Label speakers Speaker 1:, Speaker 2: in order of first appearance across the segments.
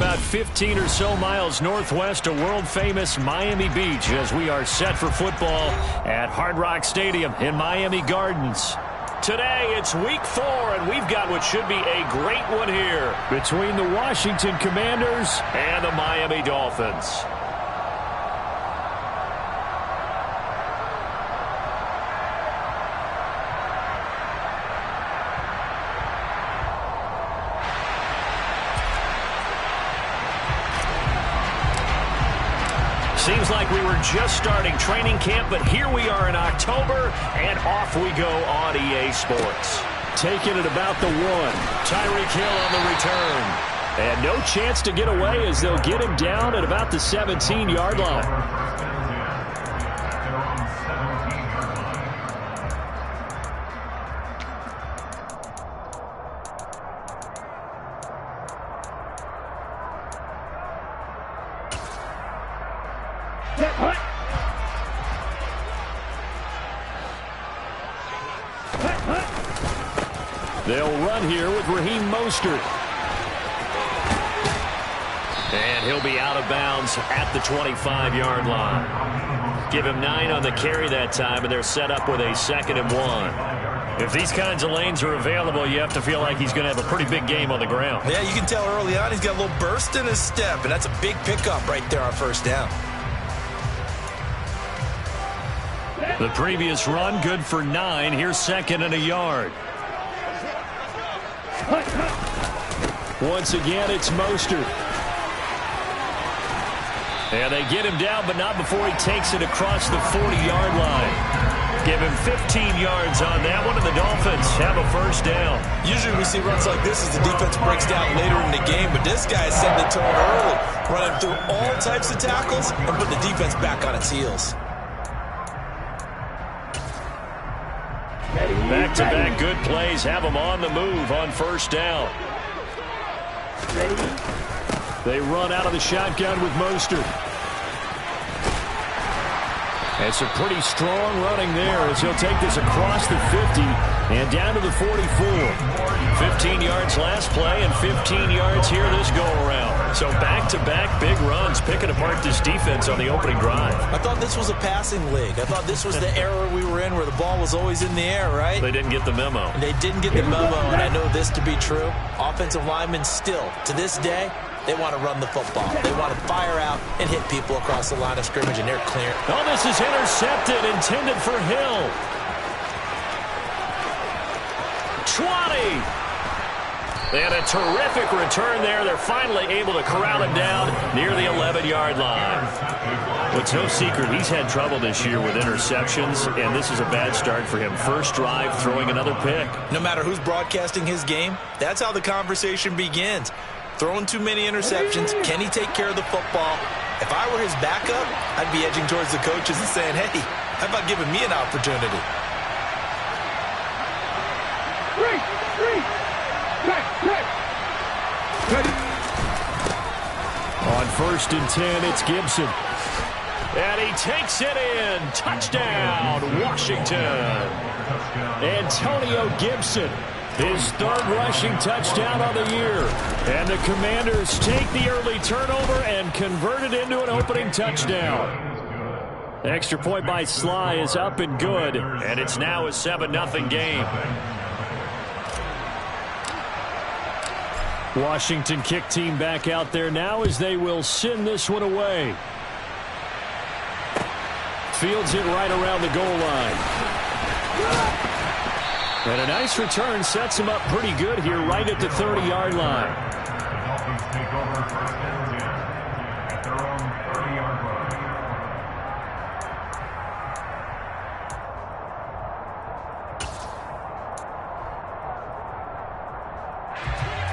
Speaker 1: about 15 or so miles northwest of world-famous Miami Beach as we are set for football at Hard Rock Stadium in Miami Gardens. Today, it's week 4, and we've got what should be a great one here between the Washington Commanders and the Miami Dolphins. Seems like we were just starting training camp, but here we are in October, and off we go on EA Sports. Taking it about the 1. Tyreek Hill on the return. And no chance to get away as they'll get him down at about the 17-yard line. They'll run here with Raheem Mostert. And he'll be out of bounds at the 25-yard line. Give him 9 on the carry that time, and they're set up with a 2nd and 1. If these kinds of lanes are available, you have to feel like he's going to have a pretty big game on the ground.
Speaker 2: Yeah, you can tell early on he's got a little burst in his step, and that's a big pickup right there on first down.
Speaker 1: The previous run, good for 9. Here's 2nd and a yard. Once again, it's Mostert. And they get him down, but not before he takes it across the 40-yard line. Give him 15 yards on that one, and the Dolphins have a first down.
Speaker 2: Usually we see runs like this as the defense breaks down later in the game, but this guy is setting the tone early, running through all types of tackles and putting the defense back on its heels.
Speaker 1: Back-to-back good plays have them on the move on first down. They run out of the shotgun with Mostert. And some pretty strong running there as he'll take this across the 50 and down to the 44. 15 yards last play and 15 yards here this go-around. So back-to-back big runs picking apart this defense on the opening drive.
Speaker 2: I thought this was a passing league. I thought this was the era we were in where the ball was always in the air, right?
Speaker 1: They didn't get the memo.
Speaker 2: They didn't get the memo, and I know this to be true. Offensive linemen still, to this day, they want to run the football. They want to fire out and hit people across the line of scrimmage, and they're clear.
Speaker 1: Oh, this is intercepted, intended for Hill. 20. And a terrific return there. They're finally able to corral him down near the 11-yard line. Well, it's no secret he's had trouble this year with interceptions, and this is a bad start for him. First drive, throwing another pick.
Speaker 2: No matter who's broadcasting his game, that's how the conversation begins. Throwing too many interceptions. Can he take care of the football? If I were his backup, I'd be edging towards the coaches and saying, hey, how about giving me an opportunity?
Speaker 1: On 1st and 10, it's Gibson. And he takes it in. Touchdown, Washington. Antonio Gibson, his 3rd rushing touchdown on the year. And the Commanders take the early turnover and convert it into an opening touchdown. The extra point by Sly is up and good, and it's now a 7-0 game. Washington kick team back out there now as they will send this one away. Fields it right around the goal line. And a nice return sets him up pretty good here right at the 30-yard line.
Speaker 3: Dolphins take over first and 10 at their own 30-yard line.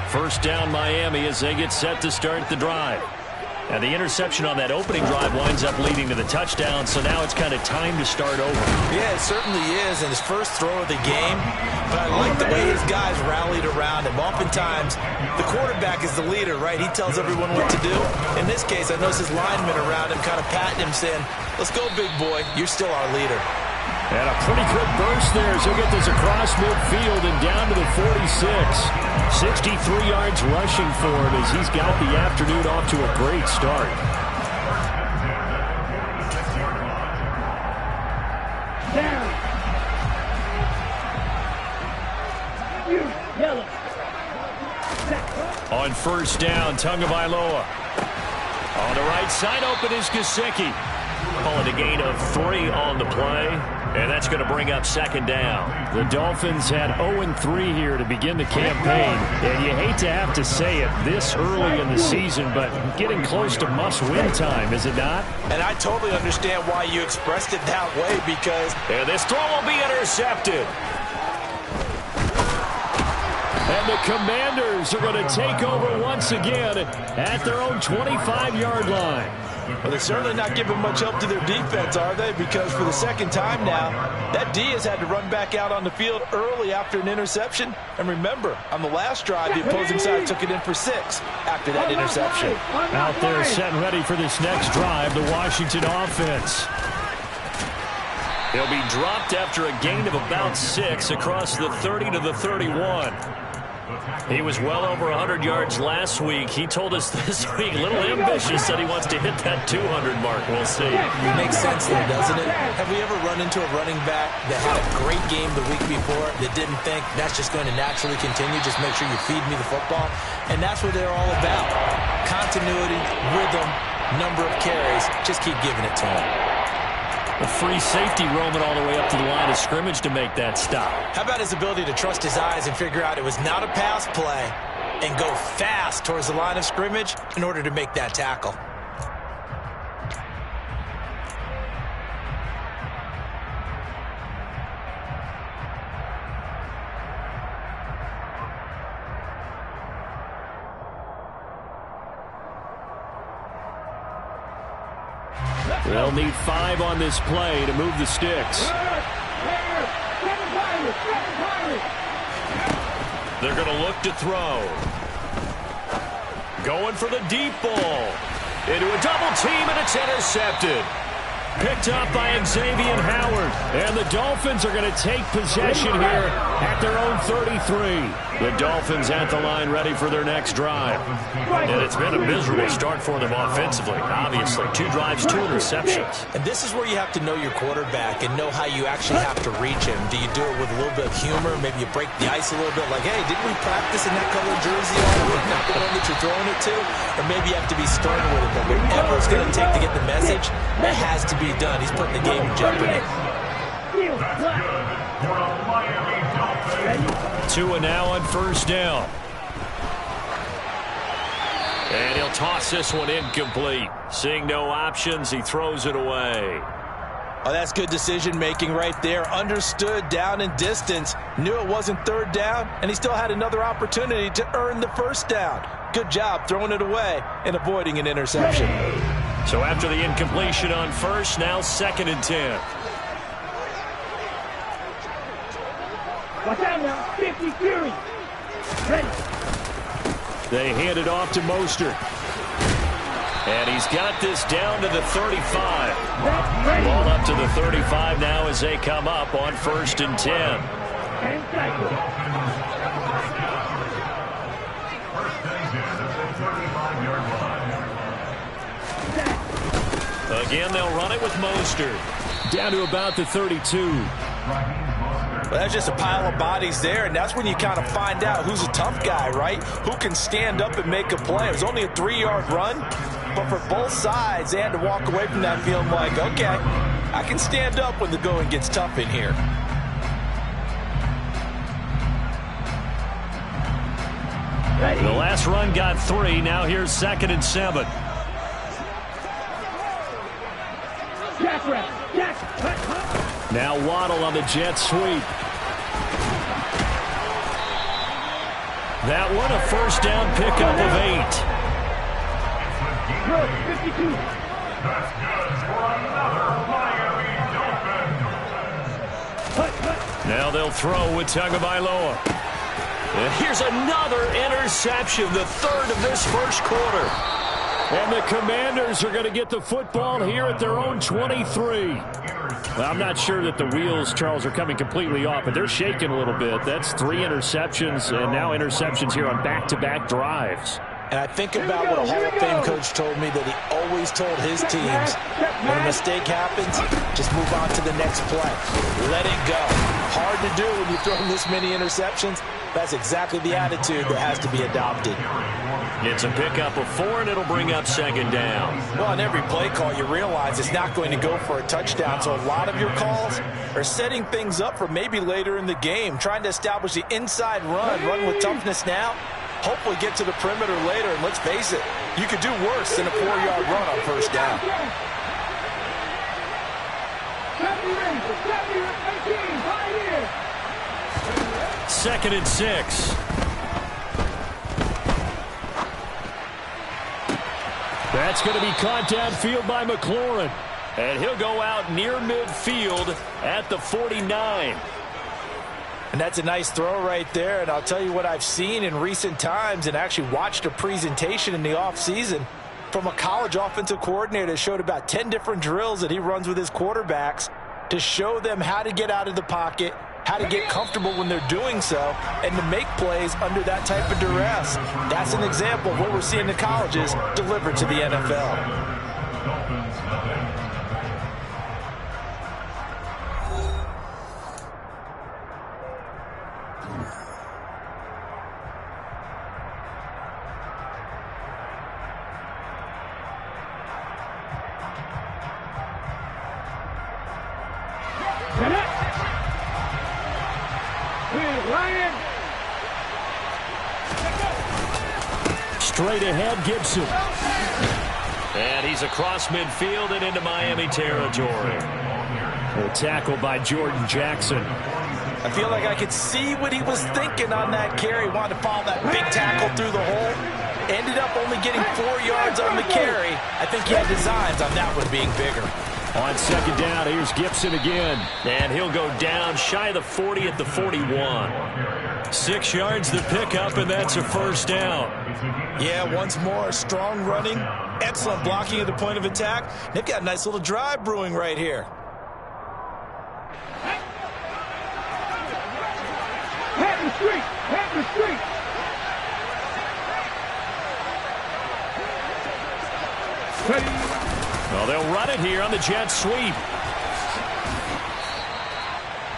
Speaker 1: First down Miami as they get set to start the drive. And the interception on that opening drive winds up leading to the touchdown, so now it's kind of time to start over.
Speaker 2: Yeah, it certainly is, and his first throw of the game. But I like the way his guys rallied around him. Oftentimes, the quarterback is the leader, right? He tells everyone what to do. In this case, I noticed his linemen around him kind of patting him, saying, let's go, big boy. You're still our leader.
Speaker 1: And a pretty good burst there as he'll get this across midfield and down to the 46. 63 yards rushing for him as he's got the afternoon off to a great start. On first down, Tagovailoa. On the right side, open is Gesicki. Call it a gain of 3 on the play, and that's going to bring up second down. The Dolphins had 0-3 here to begin the campaign, and you hate to have to say it this early in the season, but getting close to must-win time, is it not?
Speaker 2: And I totally understand why you expressed it that way, because...
Speaker 1: And this throw will be intercepted. And the Commanders are going to take over once again at their own 25-yard line.
Speaker 2: Well, they're certainly not giving much help to their defense, are they? Because for the second time now, that D has had to run back out on the field early after an interception. And remember, on the last drive, the opposing side took it in for 6 after that interception.
Speaker 1: Out there set and ready for this next drive, the Washington offense. He'll be dropped after a gain of about 6 across the 30 to the 31. He was well over 100 yards last week. He told us this week, a little ambitious, that he wants to hit that 200 mark. We'll see.
Speaker 2: It makes sense, though, doesn't it? Have we ever run into a running back that had a great game the week before that didn't think that's just going to naturally continue? Just make sure you feed me the football. And that's what they're all about. Continuity, rhythm, number of carries. Just keep giving it to him.
Speaker 1: A free safety roaming all the way up to the line of scrimmage to make that stop.
Speaker 2: How about his ability to trust his eyes and figure out it was not a pass play and go fast towards the line of scrimmage in order to make that tackle?
Speaker 1: They'll need 5 on this play to move the sticks. They're going to look to throw. Going for the deep ball. Into a double team, and it's intercepted. Picked up by Xavier Howard. And the Dolphins are going to take possession here at their own 33. The Dolphins at the line ready for their next drive. And it's been a miserable start for them offensively, obviously. 2 drives, 2 interceptions.
Speaker 2: And this is where you have to know your quarterback and know how you actually have to reach him. Do you do it with a little bit of humor? Maybe you break the ice a little bit like, hey, didn't we practice in that color jersey all week? Not the one that you're throwing it to? Or maybe you have to be stern with it. But whatever it's going to take to get the message, that has to be done. He's putting the game in jeopardy.
Speaker 1: 2 now on first down. And he'll toss this one incomplete. Seeing no options, he throws it away.
Speaker 2: Oh, that's good decision-making right there. Understood down and distance. Knew it wasn't 3rd down, and he still had another opportunity to earn the 1st down. Good job throwing it away and avoiding an interception.
Speaker 1: So after the incompletion on first, now 2nd and 10.
Speaker 4: Watch out now, 50 Fury. Ready.
Speaker 1: They hand it off to Mostert. And he's got this down to the 35. Ball up to the 35 now as they come up on 1st and 10.
Speaker 4: And cycle.
Speaker 1: Again, they'll run it with Mostert. Down to about the 32.
Speaker 2: Well, that's just a pile of bodies there, and that's when you kind of find out who's a tough guy, right? Who can stand up and make a play. It was only a 3-yard run, but for both sides, they had to walk away from that feeling like, okay, I can stand up when the going gets tough in here.
Speaker 1: The last run got 3. Now here's 2nd and 7. Now Waddle on the jet sweep. That one a 1st down pickup of 8.
Speaker 3: That's good for another Miami Dolphins.
Speaker 1: Now they'll throw with Tagovailoa. And here's another interception, the 3rd of this 1st quarter. And the Commanders are going to get the football here at their own 23. Well, I'm not sure that the wheels, Charles, are coming completely off, but they're shaking a little bit. That's 3 interceptions, and now interceptions here on back-to-back drives.
Speaker 2: And I think about what a Hall of Fame coach told me that he always told his teams, when a mistake happens, just move on to the next play. Let it go. Hard to do when you throw this many interceptions. That's exactly the attitude that has to be adopted.
Speaker 1: It's a pickup of 4, and it'll bring up second down.
Speaker 2: Well, on every play call, you realize it's not going to go for a touchdown, so a lot of your calls are setting things up for maybe later in the game, trying to establish the inside run with toughness now, hopefully get to the perimeter later, and let's face it, you could do worse than a 4-yard run on first down.
Speaker 1: Second and 6. That's going to be caught downfield by McLaurin. And he'll go out near midfield at the 49.
Speaker 2: And that's a nice throw right there. And I'll tell you what I've seen in recent times and actually watched a presentation in the offseason from a college offensive coordinator that showed about 10 different drills that he runs with his quarterbacks to show them how to get out of the pocket, how to get comfortable when they're doing so, and to make plays under that type of duress. That's an example of what we're seeing in colleges delivered to the NFL.
Speaker 1: Straight ahead, Gibson. And he's across midfield and into Miami territory. A tackle by Jordan Jackson.
Speaker 2: I feel like I could see what he was thinking on that carry. Wanted to follow that big tackle through the hole. Ended up only getting 4 yards on the carry. I think he had designs on that one being bigger.
Speaker 1: On second down, here's Gibson again. And he'll go down shy of the 40 at the 41. 6 yards the pickup, and that's a first down.
Speaker 2: Yeah, once more, strong running, excellent blocking at the point of attack. They've got a nice little drive brewing right here.
Speaker 4: Head the street! Head the street!
Speaker 1: Well, they'll run it here on the jet sweep.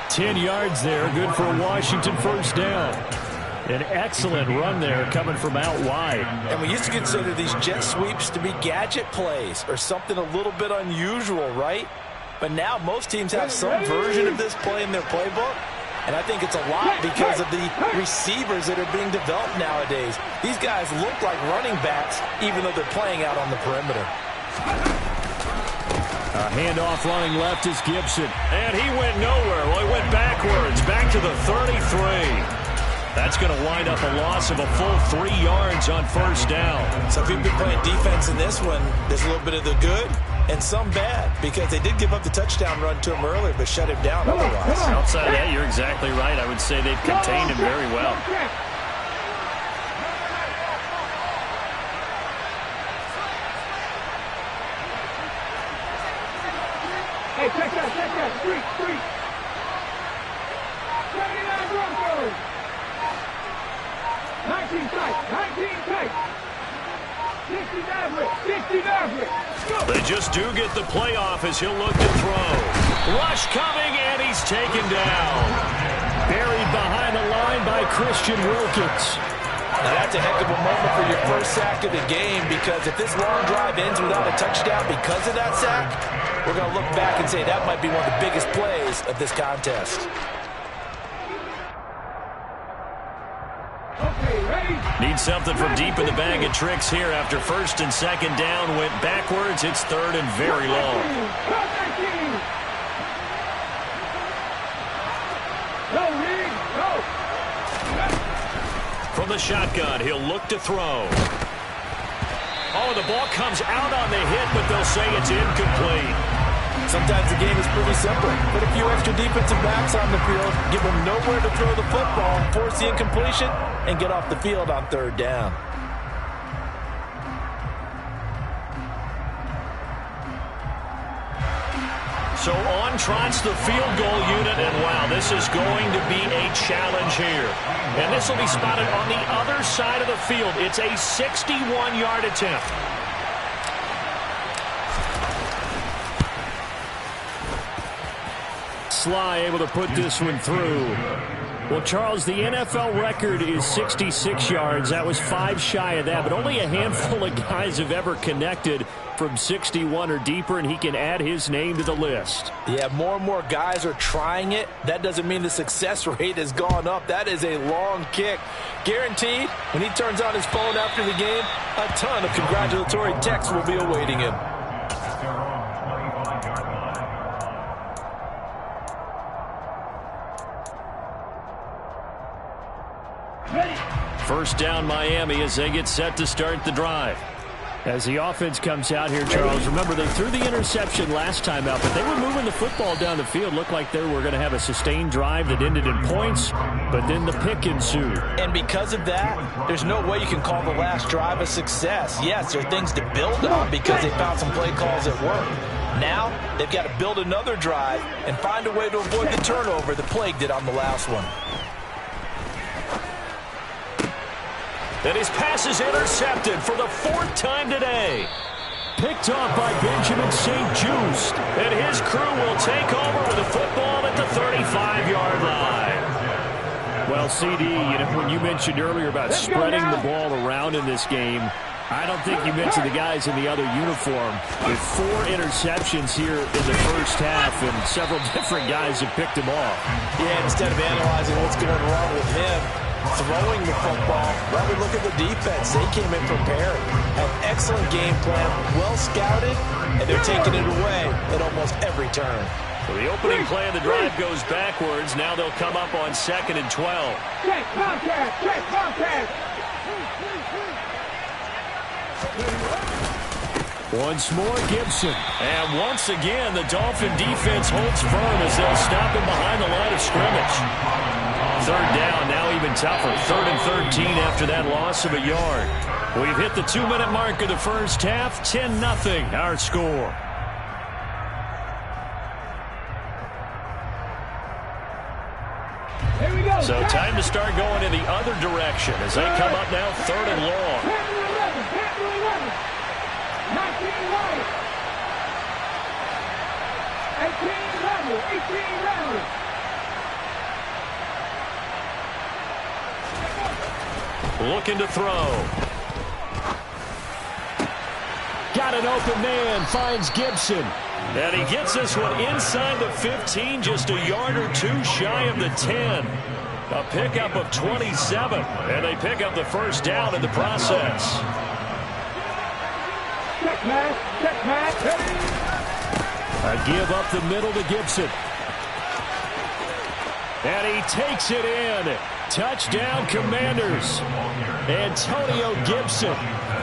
Speaker 1: 10 yards there, good for a Washington first down. An excellent run there coming from out wide.
Speaker 2: And we used to consider these jet sweeps to be gadget plays or something a little bit unusual, right? But now most teams have some version of this play in their playbook. And I think it's a lot because of the receivers that are being developed nowadays. These guys look like running backs even though they're playing out on the perimeter.
Speaker 1: A handoff running left is Gibson. And he went nowhere. Well, he went backwards, back to the 33. That's going to wind up a loss of a full 3 yards on first down.
Speaker 2: So if you've been playing defense in this one, there's a little bit of the good and some bad because they did give up the touchdown run to him earlier but shut him down otherwise.
Speaker 1: Outside of that, you're exactly right. I would say they've contained him very well.
Speaker 4: Hey, check that, street. 79 Broncos. 19 tight. 60 Maverick.
Speaker 1: They just do get the playoff as he'll look to throw. Rush coming, and he's taken down. Buried behind the line by Christian Wilkins.
Speaker 2: Now that's a heck of a moment for your first sack of the game because if this long drive ends without a touchdown because of that sack, we're going to look back and say that might be one of the biggest plays of this contest.
Speaker 1: Need something from deep in the bag of tricks here after first and second down went backwards. It's third and very long. From the shotgun, he'll look to throw. Oh, the ball comes out on the hit, but they'll say it's incomplete.
Speaker 2: Sometimes the game is pretty simple. Put a few extra defensive backs on the field, give them nowhere to throw the football, force the incompletion, and get off the field on third down.
Speaker 1: So on trots the field goal unit, and wow, this is going to be a challenge here. And this will be spotted on the other side of the field. It's a 61-yard attempt. Sly able to put this one through. Well, Charles, the NFL record is 66 yards. That was 5 shy of that, but only a handful of guys have ever connected from 61 or deeper, and he can add his name to the list.
Speaker 2: Yeah, more and more guys are trying it. That doesn't mean the success rate has gone up. That is a long kick. Guaranteed, when he turns on his phone after the game, a ton of congratulatory texts will be awaiting him.
Speaker 1: First down Miami as they get set to start the drive. As the offense comes out here, Charles, remember they threw the interception last time out, but they were moving the football down the field. Looked like they were going to have a sustained drive that ended in points, but then the pick ensued.
Speaker 2: And because of that, there's no way you can call the last drive a success. Yes, there are things to build on because they found some play calls that work. Now, they've got to build another drive and find a way to avoid the turnover that plagued it on the last one.
Speaker 1: And his pass is intercepted for the 4th time today. Picked off by Benjamin St-Juste. And his crew will take over with the football at the 35-yard line. Well, CD, when you mentioned earlier about spreading the ball around in this game, I don't think you mentioned the guys in the other uniform. With 4 interceptions here in the first half, and several different guys have picked him off.
Speaker 2: Yeah, instead of analyzing what's going wrong with him, throwing the football, well, we look at the defense. They came in prepared. An excellent game plan, well scouted, and they're taking it away at almost every turn.
Speaker 1: So the opening play of the drive goes backwards. Now they'll come up on 2nd and 12.
Speaker 4: Check contact, check contact.
Speaker 1: Once more, Gibson. And once again, the Dolphin defense holds firm as they'll stop him behind the line of scrimmage. 3rd down, now even tougher. 3rd and 13 after that loss of a yard. We've hit the 2-minute mark of the first half. 10-0 our score.
Speaker 4: Here we go.
Speaker 1: So time to start going in the other direction as they come up now 3rd and long.
Speaker 4: 19 right. 18 level.
Speaker 1: Looking to throw. Got an open man, finds Gibson. And he gets this one inside the 15, just a yard or 2 shy of the 10. A pickup of 27, and they pick up the first down in the process.
Speaker 4: Check man.
Speaker 1: A give up the middle to Gibson. And he takes it in. Touchdown, Commanders. Antonio Gibson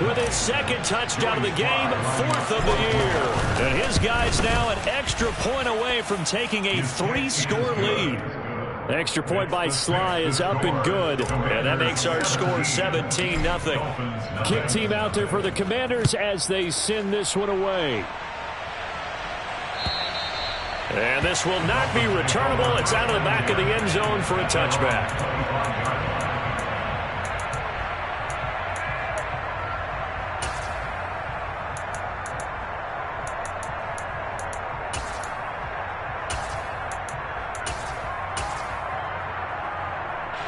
Speaker 1: with his 2nd touchdown of the game, 4th of the year. And his guys now an extra point away from taking a 3-score lead. Extra point by Sly is up and good, and that makes our score 17-0. Kick team out there for the Commanders as they send this one away. And this will not be returnable. It's out of the back of the end zone for a touchback.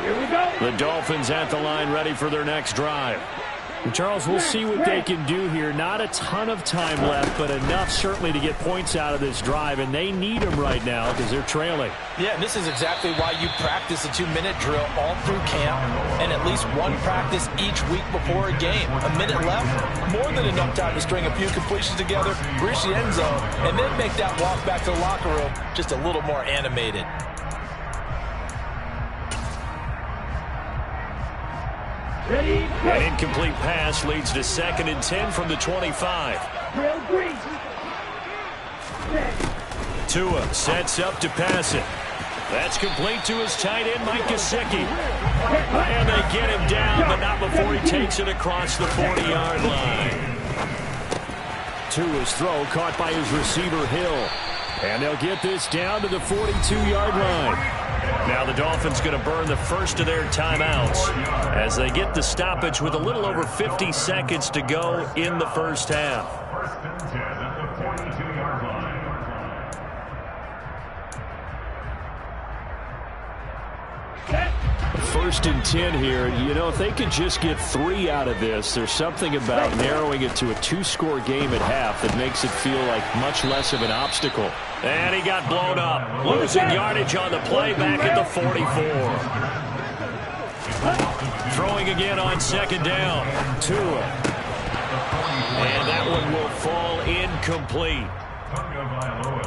Speaker 4: Here we go.
Speaker 1: The Dolphins at the line ready for their next drive. Charles, we'll see what they can do here. Not a ton of time left, but enough certainly to get points out of this drive, and they need them right now because they're trailing.
Speaker 2: Yeah, this is exactly why you practice a 2-minute drill all through camp and at least one practice each week before a game. A minute left, more than enough time to string a few completions together, reach the end zone, and then make that walk back to the locker room just a little more animated.
Speaker 1: An incomplete pass leads to 2nd and 10 from the 25. Tua sets up to pass it. That's complete to his tight end, Mike Gesicki. And they get him down, but not before he takes it across the 40-yard line. Tua's throw caught by his receiver, Hill. And they'll get this down to the 42-yard line. Now the Dolphins going to burn the first of their timeouts as they get the stoppage with a little over 50 seconds to go in the first half.
Speaker 3: First and 10 at the 42-yard line.
Speaker 1: First and 10 here. You know, if they could just get 3 out of this, there's something about narrowing it to a 2-score game at half that makes it feel like much less of an obstacle. And he got blown up. Losing yardage on the play back at the 44. Throwing again on second down. Tua. And that one will fall incomplete.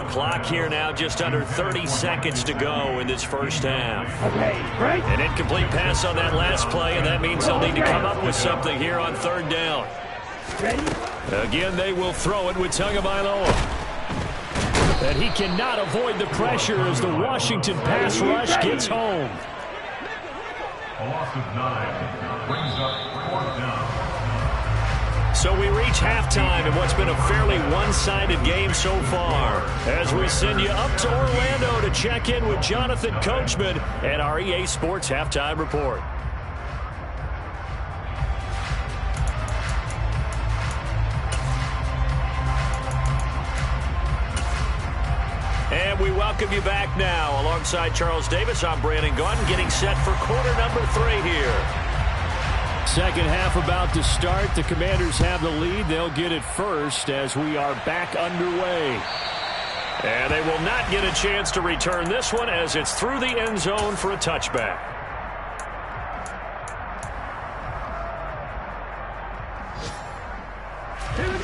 Speaker 1: Clock here now just under 30 seconds to go in this first half. An incomplete pass on that last play, and that means they'll need to come up with something here on third down. Again, they will throw it with Tagovailoa. And he cannot avoid the pressure as the Washington pass rush gets home.
Speaker 3: A loss of 9 brings up fourth down.
Speaker 1: So we reach halftime in what's been a fairly one-sided game so far. As we send you up to Orlando to check in with Jonathan Coachman and our EA Sports Halftime Report. And we welcome you back now. Alongside Charles Davis, I'm Brandon Gunn, getting set for quarter number 3 here. Second half about to start. The Commanders have the lead. They'll get it first as we are back underway. And they will not get a chance to return this one as it's through the end zone for a touchback.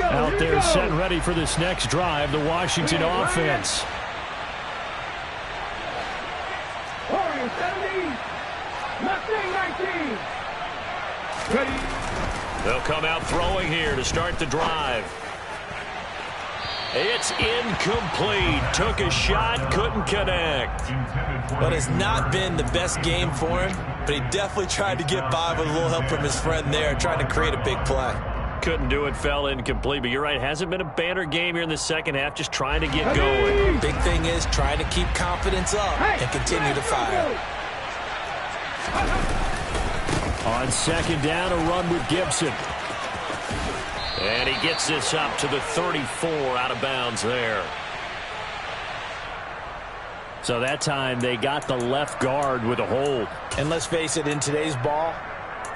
Speaker 1: Out there set and ready for this next drive, the Washington offense.
Speaker 4: Warriors 17, Mustang 19.
Speaker 1: They'll come out throwing here to start the drive. It's incomplete. Took a shot, couldn't connect.
Speaker 2: But it's not been the best game for him, but he definitely tried to get by with a little help from his friend there, trying to create a big play.
Speaker 1: Couldn't do it, fell incomplete. But you're right, hasn't been a banner game here in the second half, just trying to get going.
Speaker 2: Big thing is trying to keep confidence up and continue to fire.
Speaker 1: On second down, a run with Gibson. And he gets this up to the 34, out of bounds there. So that time they got the left guard with a hold.
Speaker 5: And let's face it, in today's ball,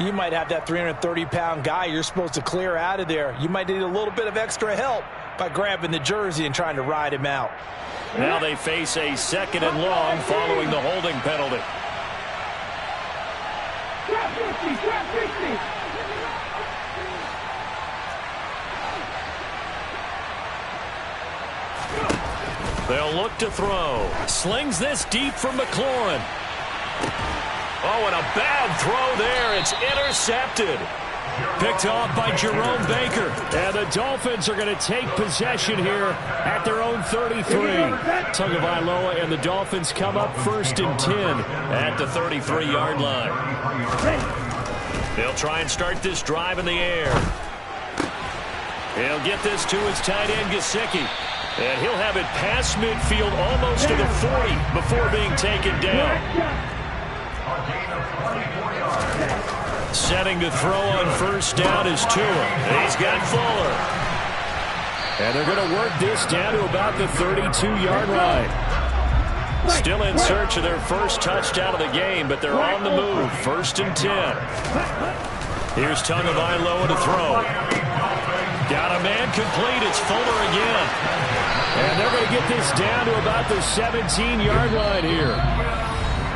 Speaker 5: you might have that 330-pound guy you're supposed to clear out of there. You might need a little bit of extra help by grabbing the jersey and trying to ride him out.
Speaker 1: Now they face a second and long following the holding penalty.
Speaker 4: Drop 50, drop 50.
Speaker 1: They'll look to throw. Slings this deep from McLaurin. Oh, and a bad throw there. It's intercepted. Picked off by Jerome Baker. And the Dolphins are going to take possession here at their own 33. Tagovailoa and the Dolphins come up first and 10 at the 33-yard line. They'll try and start this drive in the air. He'll get this to his tight end, Gesicki. And he'll have it past midfield almost to the 40 before being taken down. Setting to throw on first down is Tua. He's got Fuller. And they're going to work this down to about the 32-yard line. Still in search of their first touchdown of the game, but they're on the move. First and 10. Here's Tagovailoa to throw. Got a man complete. It's Fuller again. And they're going to get this down to about the 17-yard line here.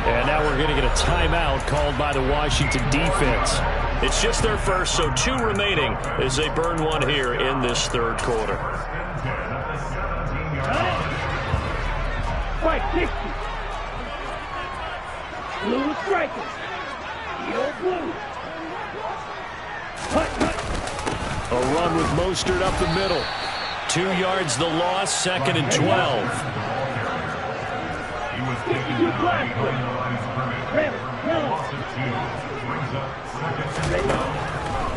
Speaker 1: And now we're going to get a timeout called by the Washington defense. It's just their first, so 2 remaining as they burn one here in this third quarter.
Speaker 4: Fight 60. Blue striker. Yo, blue.
Speaker 1: A run with Mostert up the middle. 2 yards the loss, second and 12.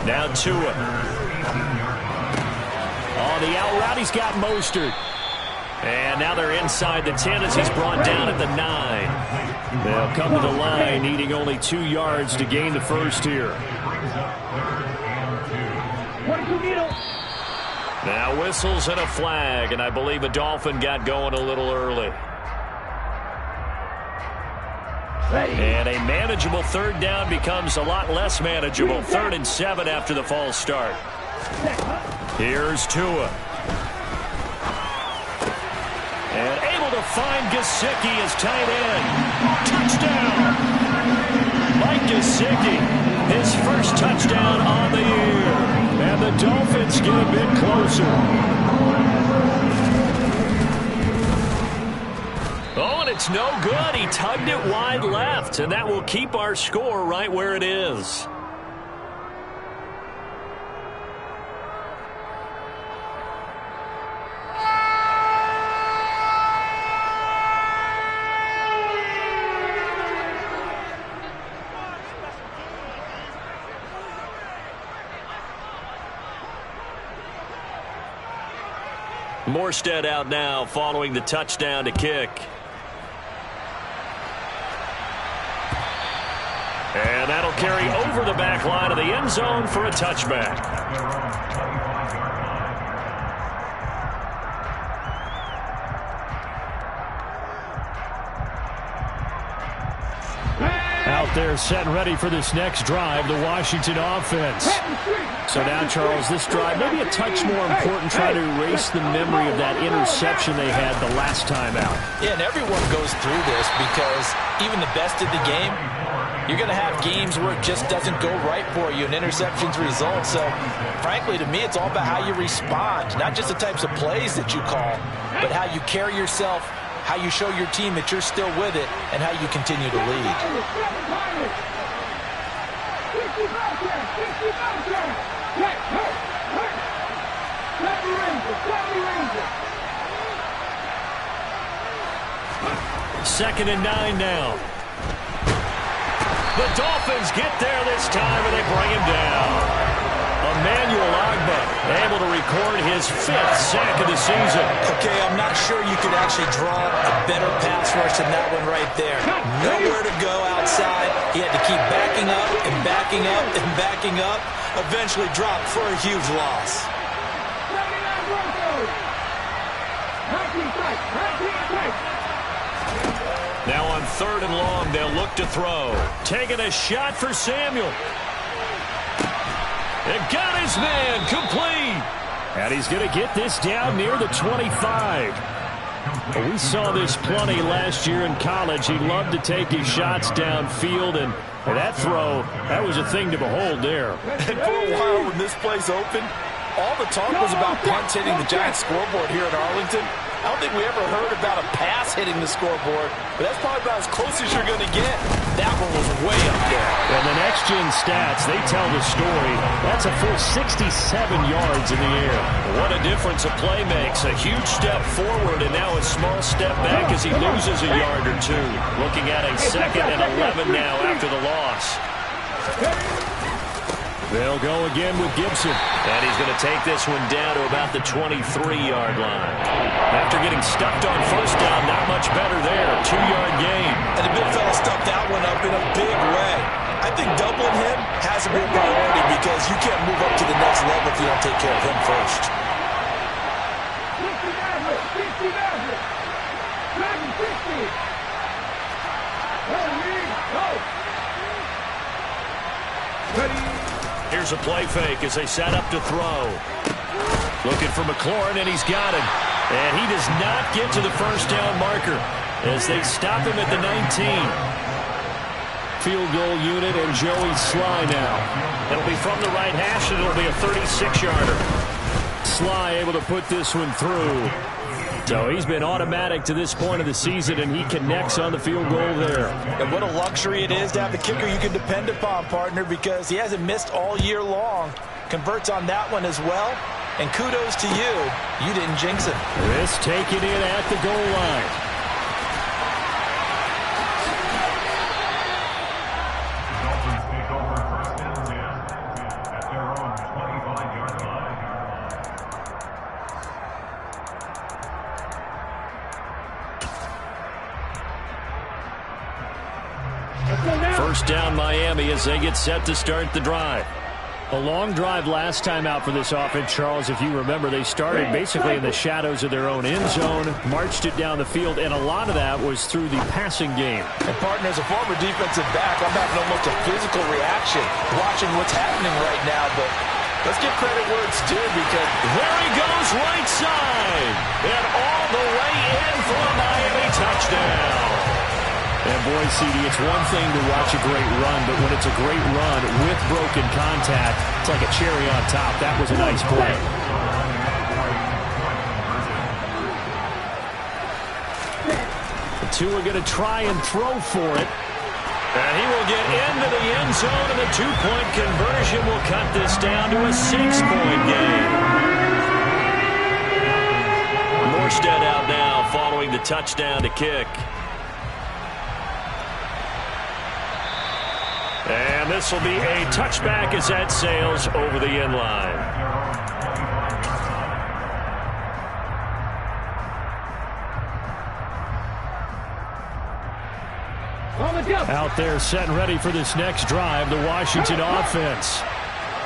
Speaker 1: Now Tua. On the out route, he's got Mostert. And now they're inside the 10 as he's brought down at the 9. They'll come to the line needing only 2 yards to gain the first here. Now whistles and a flag, and I believe a Dolphin got going a little early. And a manageable third down becomes a lot less manageable. 3rd and 7 after the false start. Here's Tua. And able to find Gesicki as tight end. Touchdown! Mike Gesicki, his first touchdown on the year. And the Dolphins get a bit closer. Oh, and it's no good. He tugged it wide left, and that will keep our score right where it is. Morstead out now following the touchdown to kick. And that'll carry over the back line of the end zone for a touchback. Out there set and ready for this next drive, the Washington offense. So now, Charles, this drive maybe a touch more important, trying to erase the memory of that interception they had the last time out.
Speaker 5: Yeah, and everyone goes through this because even the best of the game, you're going to have games where it just doesn't go right for you, and interceptions result. So, frankly, to me, it's all about how you respond, not just the types of plays that you call, but how you carry yourself, how you show your team that you're still with it, and how you continue to lead.
Speaker 1: Second and 9 now. The Dolphins get there this time, and they bring him down. Emmanuel Ogbah able to record his 5th sack of the season.
Speaker 2: Okay, I'm not sure you could actually draw a better pass rush than that one right there. Nowhere to go outside. He had to keep backing up and backing up and backing up. Eventually dropped for a huge loss.
Speaker 1: Now on 3rd and long, they'll look to throw. Taking a shot for Samuel. And got his man complete. And he's going to get this down near the 25. We saw this plenty last year in college. He loved to take his shots downfield, and that throw, that was a thing to behold there.
Speaker 5: And for a while when this play's open, all the talk was about punts hitting the Giants scoreboard here in Arlington. I don't think we ever heard about a pass hitting the scoreboard, but that's probably about as close as you're going to get. That one was way up there.
Speaker 1: And the next-gen stats, they tell the story. That's a full 67 yards in the air. What a difference a play makes. A huge step forward and now a small step back as he loses a yard or two. Looking at a 2nd and 11 now after the loss. They'll go again with Gibson. And he's going to take this one down to about the 23-yard line. After getting stuffed on 1st down, not much better there. 2-yard gain.
Speaker 2: And the big fella stuffed that one up in a big way. I think doubling him has to be a priority because you can't move up to the next level if you don't take care of him first.
Speaker 1: Here's a play fake as they set up to throw. Looking for McLaurin, and he's got him. And he does not get to the 1st down marker as they stop him at the 19. Field goal unit and Joey Sly now. It'll be from the right hash, and it'll be a 36-yarder. Sly able to put this one through. So he's been automatic to this point of the season, and he connects on the field goal there.
Speaker 5: And what a luxury it is to have a kicker you can depend upon, partner, because he hasn't missed all year long. Converts on that one as well. And kudos to you. You didn't jinx him.
Speaker 1: This taken in at the goal line.
Speaker 3: Dolphins take over 1st and 10 at their own 25-yard line.
Speaker 1: First down Miami as they get set to start the drive. A long drive last time out for this offense, Charles. If you remember, they started basically in the shadows of their own end zone, marched it down the field, and a lot of that was through the passing game.
Speaker 5: And, partner, as a former defensive back, I'm having almost a physical reaction watching what's happening right now. But let's give credit where it's due, because
Speaker 1: there he goes right side. And all the way in for a Miami touchdown. And boy, CD, it's one thing to watch a great run, but when it's a great run with broken contact, it's like a cherry on top. That was a nice play. The two are going to try and throw for it. And he will get into the end zone, and the two-point conversion will cut this down to a 6-point game. Morstead out now following the touchdown to kick. And this will be a touchback as that sails over the end line. Out there set and ready for this next drive, the Washington offense.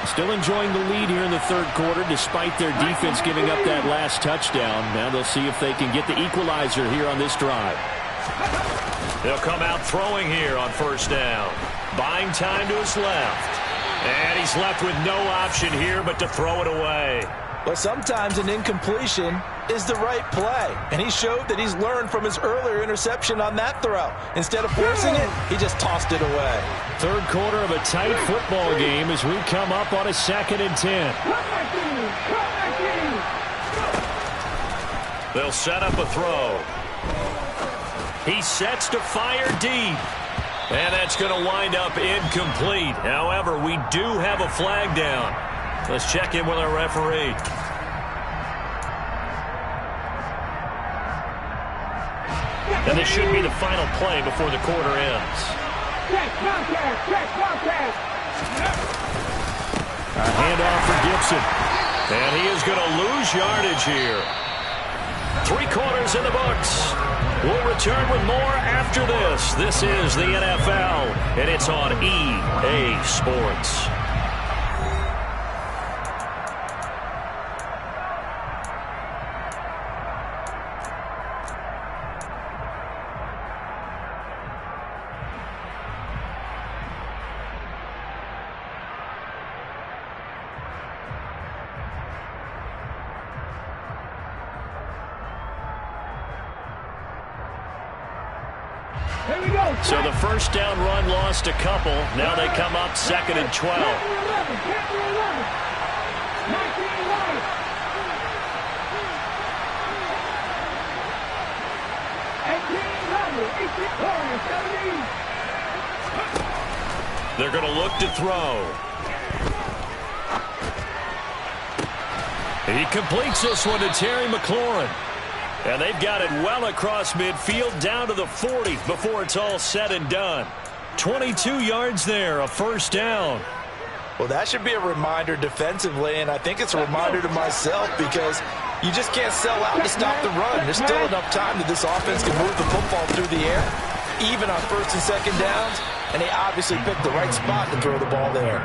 Speaker 1: Still enjoying the lead here in the third quarter despite their defense giving up that last touchdown. Now they'll see if they can get the equalizer here on this drive. They'll come out throwing here on first down. Buying time to his left. And he's left with no option here but to throw it away.
Speaker 5: But sometimes an incompletion is the right play. And he showed that he's learned from his earlier interception on that throw. Instead of forcing it, he just tossed it away.
Speaker 1: Third quarter of a tight football game as we come up on a 2nd and 10. They'll set up a throw. He sets to fire deep. And that's going to wind up incomplete. However, we do have a flag down. Let's check in with our referee. And this should be the final play before the quarter ends. A handoff for Gibson. And he is going to lose yardage here. 3 quarters in the books. We'll return with more after this. This is the NFL, and it's on EA Sports. So the first down run lost a couple. Now they come up 2nd and 12. They're going to look to throw. He completes this one to Terry McLaurin. And they've got it well across midfield down to the 40 before it's all said and done. 22 yards there, a first down.
Speaker 5: Well, that should be a reminder defensively, and I think it's a reminder to myself because you just can't sell out to stop the run. There's still enough time that this offense can move the football through the air, even on 1st and 2nd downs, and they obviously picked the right spot to throw the ball there.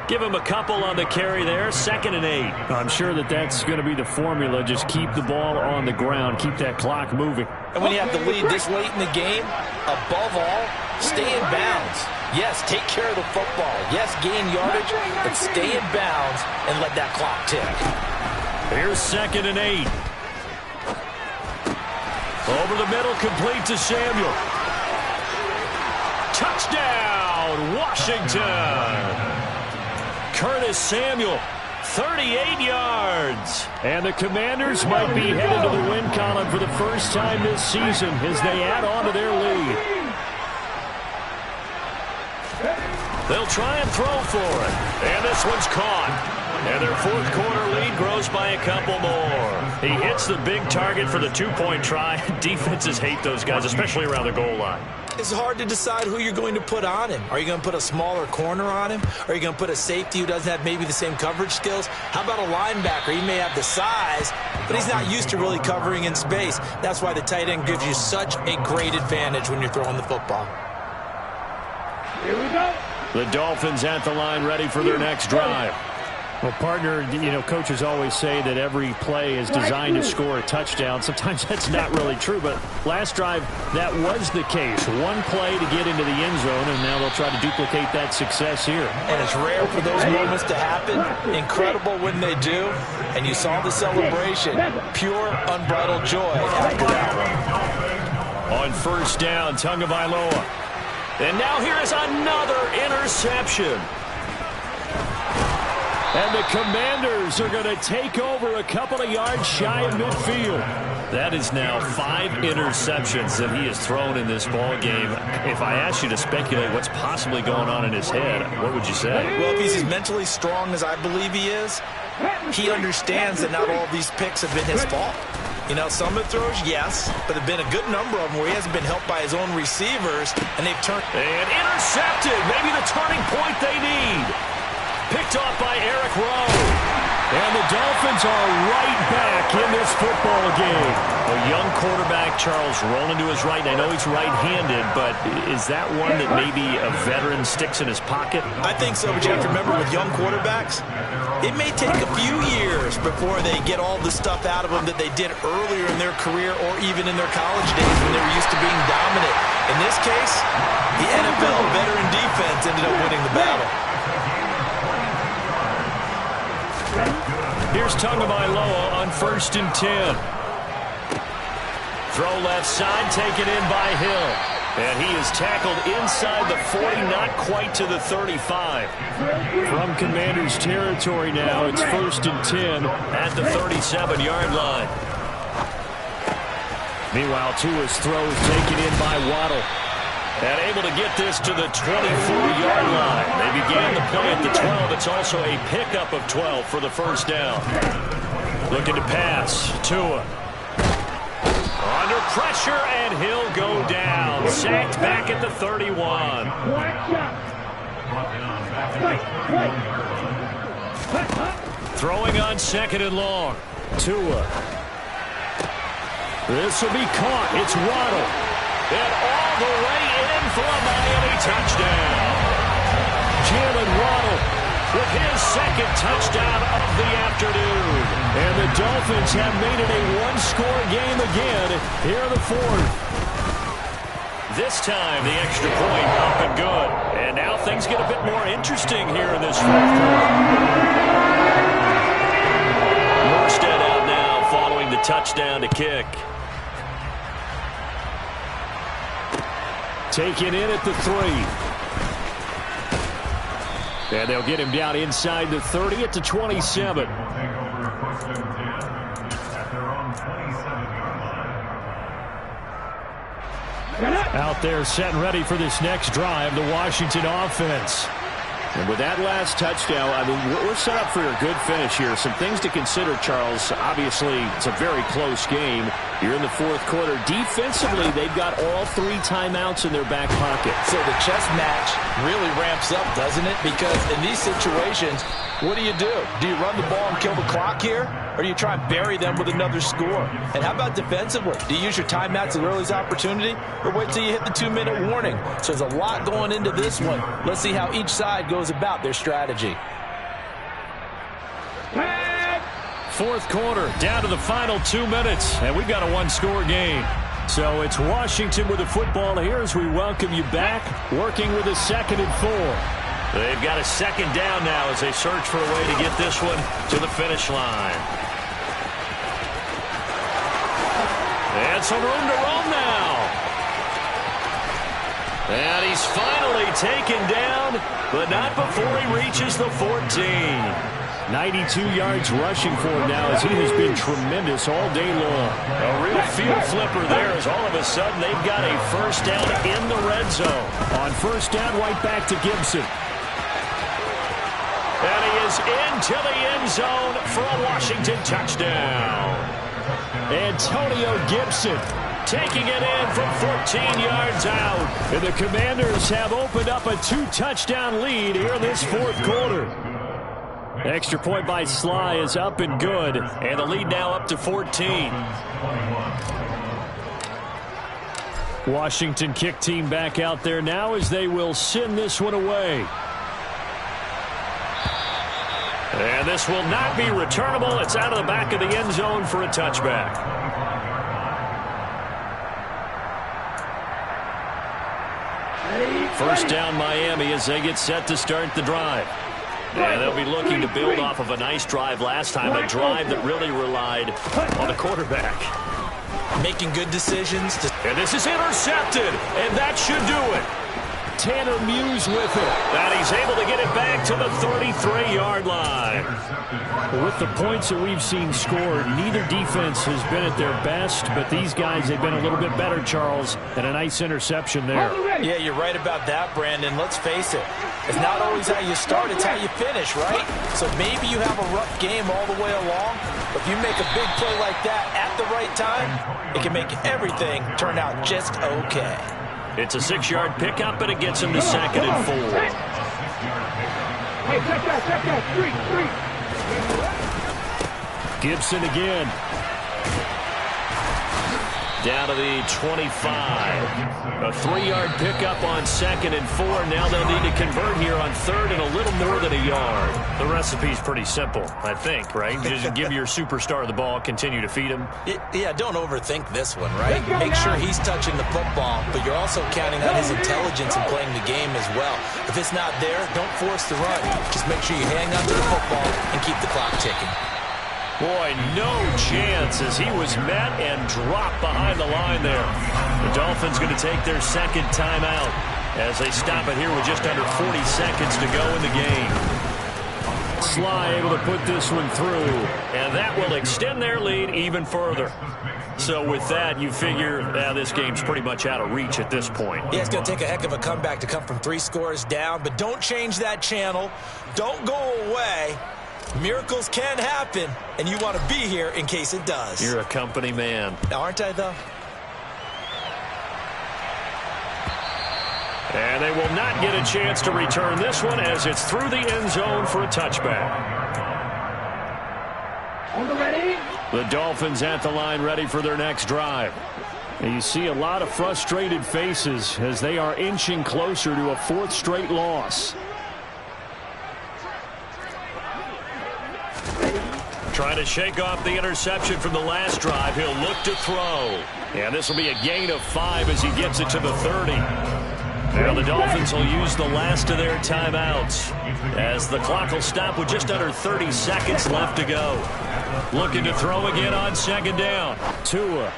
Speaker 1: Give him a couple on the carry there, 2nd and 8. I'm sure that that's going to be the formula. Just keep the ball on the ground, keep that clock moving.
Speaker 5: And when you have the lead this late in the game, above all, stay in bounds. Yes, take care of the football. Yes, gain yardage, but stay in bounds and let that clock tick.
Speaker 1: Here's 2nd and 8. Over the middle, complete to Samuel. Touchdown, Washington. Curtis Samuel, 38 yards. And the Commanders might be headed to the win column for the first time this season as they add on to their lead. They'll try and throw for it. And this one's caught. And their 4th quarter lead grows by a couple more. He hits the big target for the 2-point try. Defenses hate those guys, especially around the goal line.
Speaker 2: It's hard to decide who you're going to put on him. Are you going to put a smaller corner on him? Are you going to put a safety who doesn't have maybe the same coverage skills? How about a linebacker? He may have the size, but he's not used to really covering in space. That's why the tight end gives you such a great advantage when you're throwing the football.
Speaker 4: Here we go.
Speaker 1: The Dolphins at the line, ready for their next drive.
Speaker 6: Well, partner, coaches always say that every play is designed to score a touchdown. Sometimes that's not really true, but last drive, that was the case. One play to get into the end zone, and now they'll try to duplicate that success here.
Speaker 5: And it's rare for those moments to happen. Incredible when they do. And you saw the celebration. Pure, unbridled joy after that one.
Speaker 1: On first down, Tagovailoa. And now here is another interception. And the Commanders are going to take over a couple of yards shy of midfield. That is now 5 interceptions that he has thrown in this ball game. If I asked you to speculate what's possibly going on in his head, what would you say?
Speaker 2: Well, if he's as mentally strong as I believe he is, he understands that not all of these picks have been his fault. Some of the throws, yes, but there have been a good number of them where he hasn't been helped by his own receivers, and they've turned.
Speaker 1: And intercepted. Maybe the turning point they need. Picked off by Eric Rowe. And the Dolphins are right back in this football game. A young quarterback, Charles, rolling to his right. I know he's right-handed, but is that one that maybe a veteran sticks in his pocket?
Speaker 2: I think so, but you have to remember with young quarterbacks, it may take a few years before they get all the stuff out of them that they did earlier in their career or even in their college days when they were used to being dominant. In this case, the NFL veteran defense ended up winning the battle.
Speaker 1: Here's Tagovailoa on first and 10. Throw left side, taken in by Hill. And he is tackled inside the 40, not quite to the 35.
Speaker 6: From Commanders territory now, it's first and 10
Speaker 1: at the 37-yard line.
Speaker 6: Meanwhile, Tua's throw is taken in by Waddle.
Speaker 1: And able to get this to the 24-yard line. They began the play at the 12. It's also a pickup of 12 for the first down. Looking to pass. Tua. Under pressure, and he'll go down. Sacked back at the 31. Throwing on second and long. Tua. This will be caught. It's Waddle. And all the way in for a Miami touchdown. Jalen Waddle with his second touchdown of the afternoon. And the Dolphins have made it a one-score game again here in the fourth. This time, the extra point up and good. And now things get a bit more interesting here in this fourth quarter. Morstead out now following the touchdown to kick. Taken in at the 3. And they'll get him down inside the 30 at the 27.
Speaker 6: Out there set and ready for this next drive, the Washington offense.
Speaker 1: And with that last touchdown, I mean, we're set up for a good finish here. Some things to consider, Charles. Obviously, it's a very close game. You're in the fourth quarter. Defensively, they've got all 3 timeouts in their back pocket.
Speaker 5: So the chess match really ramps up, doesn't it? Because in these situations, what do? Do you run the ball and kill the clock here? Or do you try and bury them with another score? And how about defensively? Do you use your timeouts at earliest opportunity? Or wait till you hit the 2-minute warning? So there's a lot going into this one. Let's see how each side goes about their strategy.
Speaker 1: Fourth quarter, down to the final 2 minutes, and we've got a one-score game. So it's Washington with the football here as we welcome you back, working with a 2nd and 4. They've got a second down now as they search for a way to get this one to the finish line. And some room to roam now. And he's finally taken down, but not before he reaches the 14.
Speaker 6: 92 yards rushing for him now as he has been tremendous all day long.
Speaker 1: A real field flipper there as all of a sudden they've got a first down in the red zone.
Speaker 6: On first down, right back to Gibson.
Speaker 1: And he is into the end zone for a Washington touchdown. Antonio Gibson taking it in from 14 yards out.
Speaker 6: And the Commanders have opened up a 2-touchdown lead here in this fourth quarter.
Speaker 1: Extra point by Sly is up and good. And the lead now up to 14.
Speaker 6: Washington kick team back out there now as they will send this one away.
Speaker 1: And this will not be returnable. It's out of the back of the end zone for a touchback. First down Miami as they get set to start the drive. And they'll be looking to build off of a nice drive last time, a drive that really relied on the quarterback.
Speaker 2: Making good decisions.
Speaker 1: And this is intercepted, and that should do it. Tanner Muse with it. And he's able to get it back to the 33-yard line.
Speaker 6: With the points that we've seen scored, neither defense has been at their best, but these guys have been a little bit better, Charles, and a nice interception there.
Speaker 5: Yeah, you're right about that, Brandon. Let's face it. It's not always how you start, it's how you finish, right? So maybe you have a rough game all the way along, but if you make a big play like that at the right time, it can make everything turn out just okay.
Speaker 1: It's a 6-yard pickup, and it gets him to 2nd and 4.
Speaker 4: Hey, check that, street.
Speaker 6: Gibson again.
Speaker 1: Down to the 25. A 3-yard pickup on 2nd and 4. Now they'll need to convert here on 3rd and a little more than a yard.
Speaker 6: The recipe's pretty simple, I think, right? Just give your superstar the ball, continue to feed him.
Speaker 2: Yeah, don't overthink this one, right? Make sure he's touching the football, but you're also counting on his intelligence in playing the game as well. If it's not there, don't force the run. Just make sure you hang on to the football and keep the clock ticking.
Speaker 1: Boy, no chance as he was met and dropped behind the line there. The Dolphins going to take their second timeout as they stop it here with just under 40 seconds to go in the game.
Speaker 6: Sly able to put this one through.
Speaker 1: And that will extend their lead even further. So with that, you figure this game's pretty much out of reach at this point.
Speaker 2: Yeah, it's going to take a heck of a comeback to come from 3 scores down, but don't change that channel. Don't go away. Miracles can happen, and you want to be here in case it does.
Speaker 1: You're a company man.
Speaker 2: Aren't I, though?
Speaker 1: And they will not get a chance to return this one as it's through the end zone for a touchback.
Speaker 4: On the ready.
Speaker 6: The Dolphins at the line ready for their next drive. And you see a lot of frustrated faces as they are inching closer to a 4th straight loss.
Speaker 1: Trying to shake off the interception from the last drive. He'll look to throw. And this will be a gain of 5 as he gets it to the 30. Now the Dolphins will use the last of their timeouts as the clock will stop with just under 30 seconds left to go. Looking to throw again on 2nd down.
Speaker 6: Tua.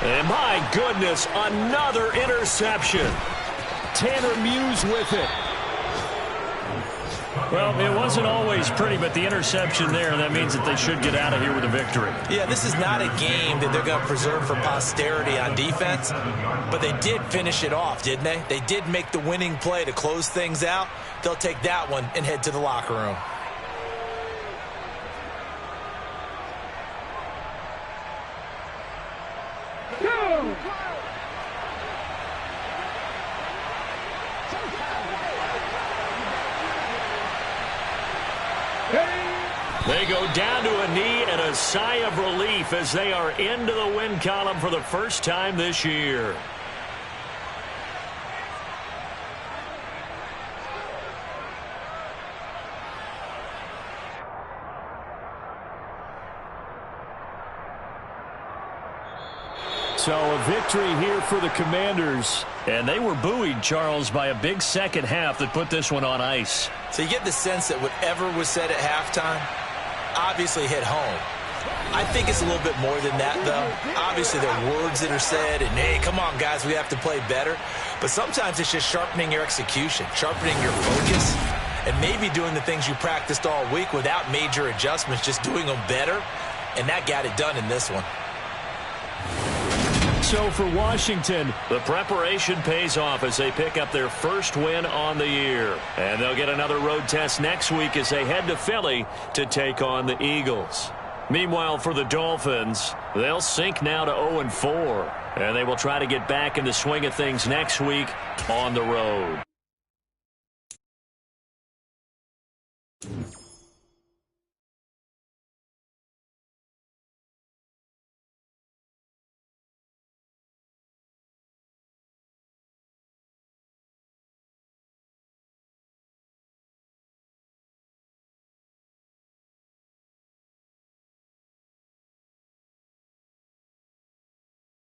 Speaker 1: And my goodness, another interception.
Speaker 6: Tanner Muse with it. Well, it wasn't always pretty, but the interception there, that means that they should get out of here with a victory.
Speaker 2: Yeah, this is not a game that they're going to preserve for posterity on defense, but they did finish it off, didn't they? They did make the winning play to close things out. They'll take that one and head to the locker room.
Speaker 1: They go down to a knee and a sigh of relief as they are into the win column for the first time this year.
Speaker 6: So a victory here for the Commanders. And they were buoyed, Charles, by a big second half that put this one on ice.
Speaker 2: So you get the sense that whatever was said at halftime obviously hit home. I think it's a little bit more than that, though. Obviously, there are words that are said, and, hey, come on, guys, we have to play better. But sometimes it's just sharpening your execution, sharpening your focus, and maybe doing the things you practiced all week without major adjustments, just doing them better. And that got it done in this one.
Speaker 6: So for Washington,
Speaker 1: the preparation pays off as they pick up their first win on the year. And they'll get another road test next week as they head to Philly to take on the Eagles. Meanwhile, for the Dolphins, they'll sink now to 0-4. And they will try to get back in the swing of things next week on the road.